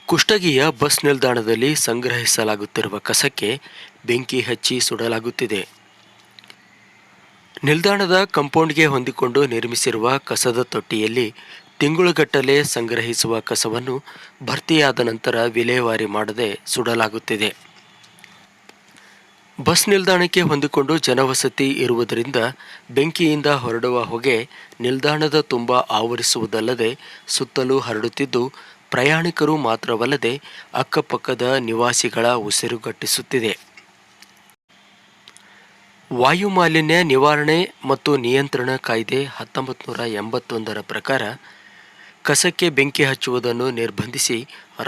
ಕುಷ್ಟಗಿಯ bus ನಿಲ್ದಾಣದಲ್ಲಿ ಸಂಗ್ರಹಿಸಲಾಗುತ್ತಿರುವ ಕಸಕ್ಕೆ ಬೆಂಕಿ ಹಚ್ಚಿ ಸುಡಲಾಗುತ್ತಿದೆ. ನಿಲ್ದಾಣದ ಕಾಂಪೌಂಡ್ಗೆ ಹೊಂದಿಕೊಂಡು ನಿರ್ಮಿಸಿರುವ ಕಸದ ತೊಟ್ಟಿಯಲ್ಲಿ ತಿಂಗಳುಗಟ್ಟಲೆ ಸಂಗ್ರಹಿಸುವ ಕಸವನ್ನು ಭರ್ತಿಯಾದ ನಂತರ ವಿಲೇವಾರಿ ಮಾಡದೆ ಸುಡಲಾಗುತ್ತಿದೆ. ಬಸ್ ನಿಲ್ದಾಣಕ್ಕೆ ಹೊಂದಿಕೊಂಡು ಜನವಸತಿ ಇರುವುದರಿಂದ ಬೆಂಕಿಯಿಂದ ಹೊರಡುವ ಹೊಗೆ ನಿಲ್ದಾಣದ ತುಂಬ ಆವರಿಸುವುದಲ್ಲದೆ ಸುತ್ತಲೂ ಹರಡುತ್ತಿದ್ದು, ಪ್ರಯಾಣಿಕರು ಮಾತ್ರವಲ್ಲದೆ ಅಕ್ಕಪಕ್ಕದ ನಿವಾಸಿಗಳ ಉಸಿರುಗಟ್ಟಿಸುತ್ತಿದೆ. ವಾಯುಮಾಲಿನ್ಯ ನಿವಾರಣೆ ಮತ್ತು ನಿಯಂತ್ರಣ ಕಾಯ್ದೆ 1981ರ ಪ್ರಕಾರ ಕಸಕ್ಕೆ ಬೆಂಕಿ ಹಚ್ಚುವುದನ್ನು ನಿರ್ಬಂಧಿಸಿ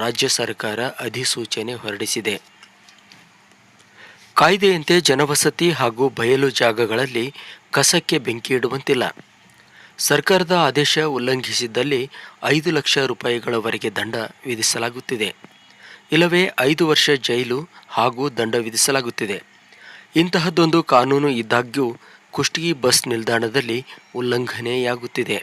ರಾಜ್ಯ ಸರ್ಕಾರ ಅಧಿಸೂಚನೆ ಹೊರಡಿಸಿದೆ. ಕಾಯ್ದೆಯಂತೆ ಜನವಸತಿ ಹಾಗೂ ಬಯಲು ಜಾಗಗಳಲ್ಲಿ ಕಸಕ್ಕೆ ಬೆಂಕಿ ಇಡುವಂತಿಲ್ಲ. ಸರ್ಕಾರದ ಆದೇಶ ಉಲ್ಲಂಘಿಸಿದ್ದಲ್ಲಿ 5 ಲಕ್ಷ ರೂಪಾಯಿಗಳವರೆಗೆ ದಂಡ ವಿಧಿಸಲಾಗುತ್ತಿದೆ. ಇಲ್ಲವೇ 5 ವರ್ಷ ಜೈಲು ಹಾಗೂ ದಂಡ ವಿಧಿಸಲಾಗುತ್ತಿದೆ. ಇಂತಹದ್ದೊಂದು ಕಾನೂನು ಇದ್ದಾಗ್ಯೂ ಕುಷ್ಟಗಿ ಬಸ್ ನಿಲ್ದಾಣದಲ್ಲಿ ಉಲ್ಲಂಘನೆಯಾಗುತ್ತಿದೆ.